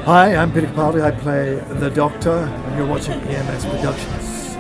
Hi, I'm Peter Capaldi. I play the Doctor, and you're watching EMS Productions.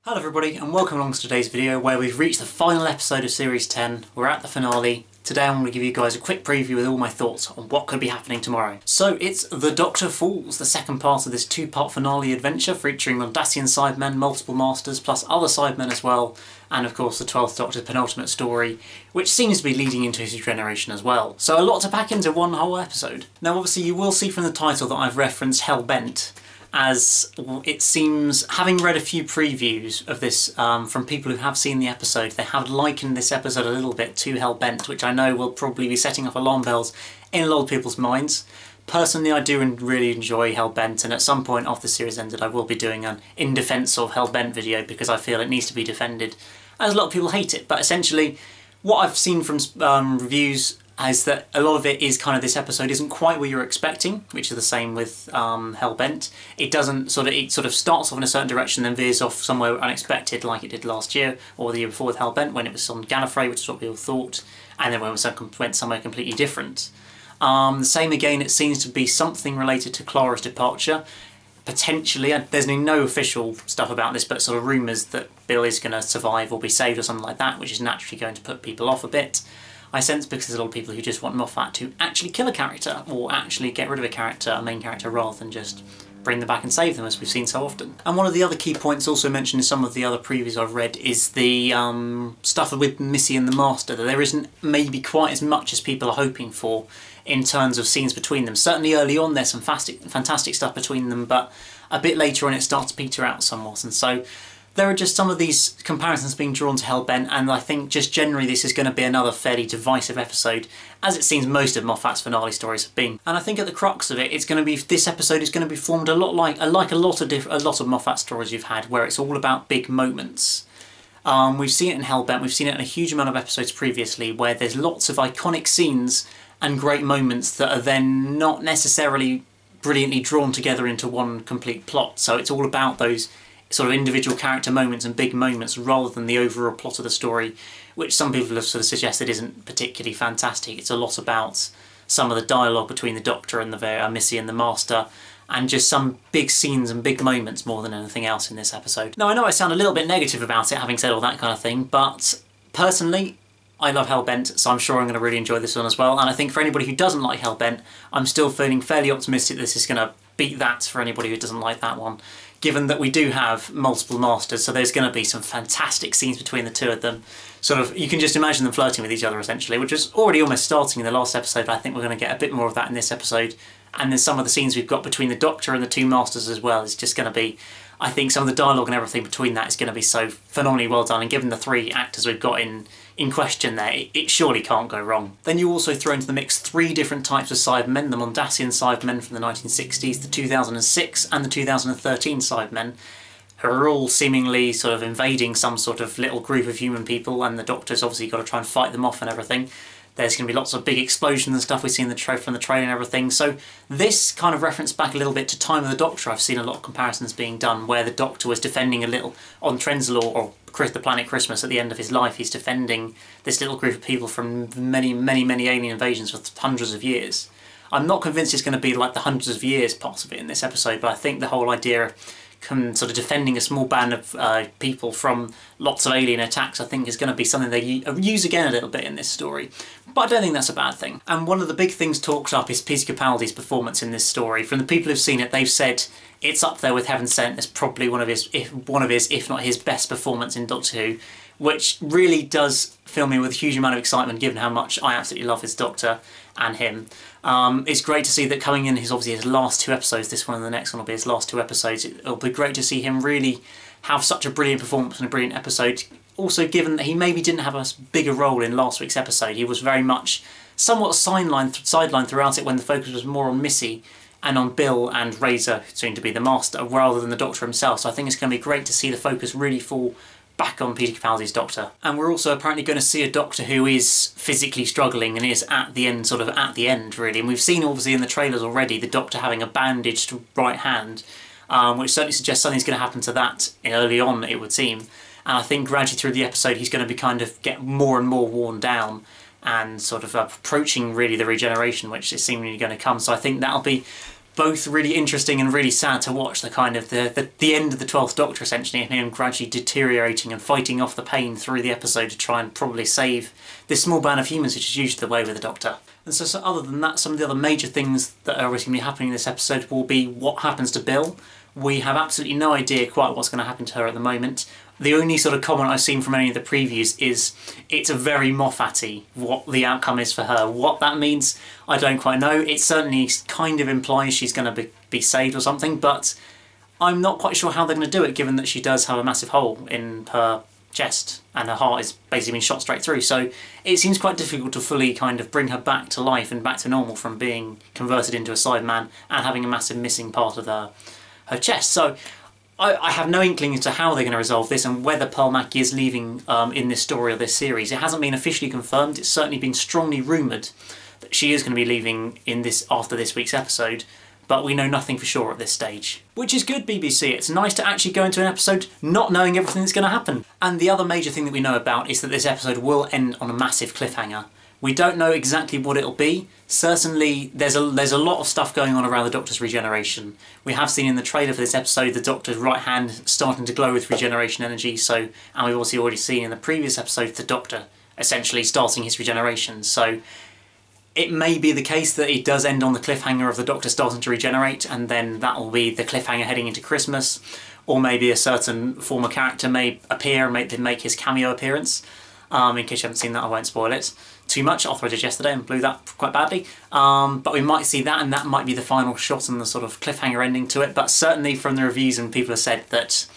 Hello everybody, and welcome along to today's video where we've reached the final episode of Series 10. We're at the finale. Today I'm going to give you guys a quick preview with all my thoughts on what could be happening tomorrow. So it's The Doctor Falls, the second part of this two-part finale adventure featuring Mondasian Cybermen, multiple Masters, plus other Cybermen as well, and of course the 12th Doctor's penultimate story, which seems to be leading into his regeneration as well. So a lot to pack into one whole episode. Now obviously you will see from the title that I've referenced Hellbent, as it seems, having read a few previews of this from people who have seen the episode, they have likened this episode a little bit to Hellbent, which I know will probably be setting off alarm bells in a lot of people's minds. Personally, I do really enjoy Hellbent, and at some point after the series ended I will be doing an in defence of Hellbent video because I feel it needs to be defended, as a lot of people hate it. But essentially, what I've seen from reviews is that a lot of it is kind of this episode isn't quite what you're expecting, which is the same with Hellbent. It sort of starts off in a certain direction, then veers off somewhere unexpected, like it did last year or the year before with Hellbent, when it was on Gallifrey, which is what we all thought, and then when it went somewhere completely different. The same again, it seems to be something related to Clara's departure. Potentially, there's no official stuff about this, but sort of rumours that Bill is going to survive or be saved or something like that, which is naturally going to put people off a bit. I sense because there's a lot of people who just want Moffat to actually kill a character, or actually get rid of a main character, rather than just bring them back and save them, as we've seen so often. And one of the other key points also mentioned in some of the other previews I've read is the stuff with Missy and the Master, that there isn't maybe quite as much as people are hoping for in terms of scenes between them. Certainly early on there's some fantastic stuff between them, but a bit later on it starts to peter out somewhat, and so there are just some of these comparisons being drawn to Hellbent, and I think just generally this is going to be another fairly divisive episode, as it seems most of Moffat's finale stories have been. And I think at the crux of it, this episode is going to be formed a lot like a lot of Moffat stories you've had, where it's all about big moments. We've seen it in Hellbent, we've seen it in a huge amount of episodes previously, where there's lots of iconic scenes and great moments that are then not necessarily brilliantly drawn together into one complete plot. So it's all about those sort of individual character moments and big moments rather than the overall plot of the story, which some people have sort of suggested isn't particularly fantastic. It's a lot about some of the dialogue between the Doctor and the Missy and the Master, and just some big scenes and big moments more than anything else in this episode. Now I know I sound a little bit negative about it, having said all that kind of thing, but personally I love Hellbent, so I'm sure I'm going to really enjoy this one as well. And I think for anybody who doesn't like Hellbent, I'm still feeling fairly optimistic this is going to beat that for anybody who doesn't like that one, given that we do have multiple Masters, so there's going to be some fantastic scenes between the two of them. Sort of, you can just imagine them flirting with each other essentially, which was already almost starting in the last episode, but I think we're going to get a bit more of that in this episode. And then some of the scenes we've got between the Doctor and the two Masters as well is just going to be, I think some of the dialogue and everything between that is going to be so phenomenally well done, and given the three actors we've got in question there, it surely can't go wrong. Then you also throw into the mix three different types of Cybermen: the Mondasian Cybermen from the 1960s, the 2006 and the 2013 Cybermen, who are all seemingly sort of invading some sort of little group of human people, and the Doctor's obviously got to try and fight them off and everything. There's going to be lots of big explosions and stuff we see in the from the trailer and everything. So this kind of reference back a little bit to Time of the Doctor. I've seen a lot of comparisons being done where the Doctor was defending a little on Trenzalore, or the planet Christmas, at the end of his life. He's defending this little group of people from many alien invasions for hundreds of years. I'm not convinced it's going to be like the hundreds of years part of it in this episode, but I think the whole idea sort of defending a small band of people from lots of alien attacks, I think is going to be something they use again a little bit in this story. But I don't think that's a bad thing. And one of the big things talked up is Peter Capaldi's performance in this story. From the people who've seen it, they've said it's up there with Heaven Sent. It's probably one of his, if not his best performance in Doctor Who, which really does fill me with a huge amount of excitement given how much I absolutely love his Doctor and him. It's great to see that coming in obviously his last two episodes, this one and the next one will be his last two episodes. It'll be great to see him really have such a brilliant performance and a brilliant episode. Also, given that he maybe didn't have a bigger role in last week's episode, he was very much somewhat sidelined throughout it, when the focus was more on Missy and on Bill and Razor, soon to be the Master, rather than the Doctor himself. So I think it's going to be great to see the focus really fall back on Peter Capaldi's Doctor. And we're also apparently going to see a Doctor who is physically struggling and is at the end, sort of at the end really. And we've seen obviously in the trailers already the Doctor having a bandaged right hand, which certainly suggests something's going to happen to that early on, it would seem. And I think gradually through the episode he's going to be get more and more worn down and sort of approaching really the regeneration, which is seemingly going to come. So I think that'll be both really interesting and really sad to watch, the kind of the end of the 12th Doctor essentially, and him gradually deteriorating and fighting off the pain through the episode to try and probably save this small band of humans, which is usually the way with the Doctor. And so other than that, some of the other major things that are going to be happening in this episode will be what happens to Bill. We have absolutely no idea quite what's going to happen to her at the moment. The only sort of comment I've seen from any of the previews is it's a very Moffat-y what the outcome is for her. What that means, I don't quite know. It certainly kind of implies she's going to be saved or something, but I'm not quite sure how they're going to do it, given that she does have a massive hole in her chest and her heart is basically being shot straight through. So it seems quite difficult to fully kind of bring her back to life and back to normal from being converted into a Cyberman and having a massive missing part of her chest. So I have no inkling as to how they're going to resolve this and whether Pearl Mackie is leaving in this story or this series. It hasn't been officially confirmed. It's certainly been strongly rumoured that she is going to be leaving in this after this week's episode, but we know nothing for sure at this stage. Which is good, BBC. It's nice to actually go into an episode not knowing everything that's going to happen. And the other major thing that we know about is that this episode will end on a massive cliffhanger. We don't know exactly what it'll be. Certainly there's a lot of stuff going on around the Doctor's regeneration. We have seen in the trailer for this episode the Doctor's right hand starting to glow with regeneration energy, and we've also already seen in the previous episode the Doctor essentially starting his regeneration. So it may be the case that it does end on the cliffhanger of the Doctor starting to regenerate, and then that will be the cliffhanger heading into Christmas. Or maybe a certain former character may appear and make his cameo appearance. In case you haven't seen that, I won't spoil it too much. I did yesterday and blew that quite badly. But we might see that, and that might be the final shot and the sort of cliffhanger ending to it. But certainly from the reviews, and people have said that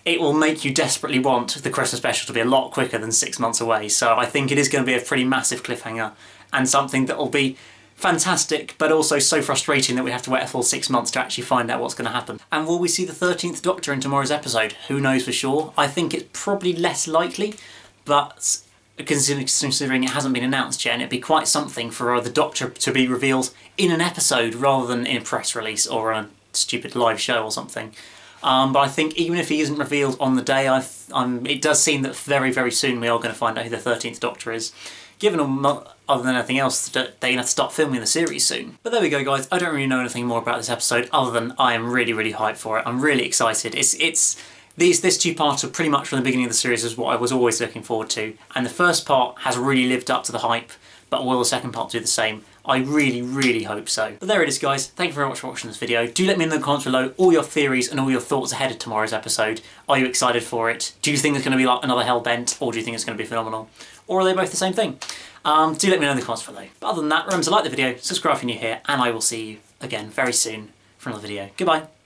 it will make you desperately want the Christmas special to be a lot quicker than 6 months away. So I think it is going to be a pretty massive cliffhanger and something that will be fantastic, but also so frustrating that we have to wait a full 6 months to actually find out what's going to happen. And will we see the 13th Doctor in tomorrow's episode? Who knows for sure. I think it's probably less likely, but considering it hasn't been announced yet, and it'd be quite something for the Doctor to be revealed in an episode rather than in a press release or a stupid live show or something. But I think even if he isn't revealed on the day, it does seem that very, very soon we are going to find out who the 13th Doctor is. Given other than anything else, that they're going to have to start filming the series soon. But there we go, guys. I don't really know anything more about this episode other than I am really, really hyped for it. I'm really excited. This two-parter pretty much from the beginning of the series is what I was always looking forward to, and the first part has really lived up to the hype, but will the second part do the same? I really, really hope so. But there it is, guys. Thank you very much for watching this video. Do let me know in the comments below all your theories and all your thoughts ahead of tomorrow's episode. Are you excited for it? Do you think it's going to be like another Hellbent, or do you think it's going to be phenomenal? Or are they both the same thing? Do let me know in the comments below. But other than that, remember to like the video, subscribe if you're new here, and I will see you again very soon for another video. Goodbye.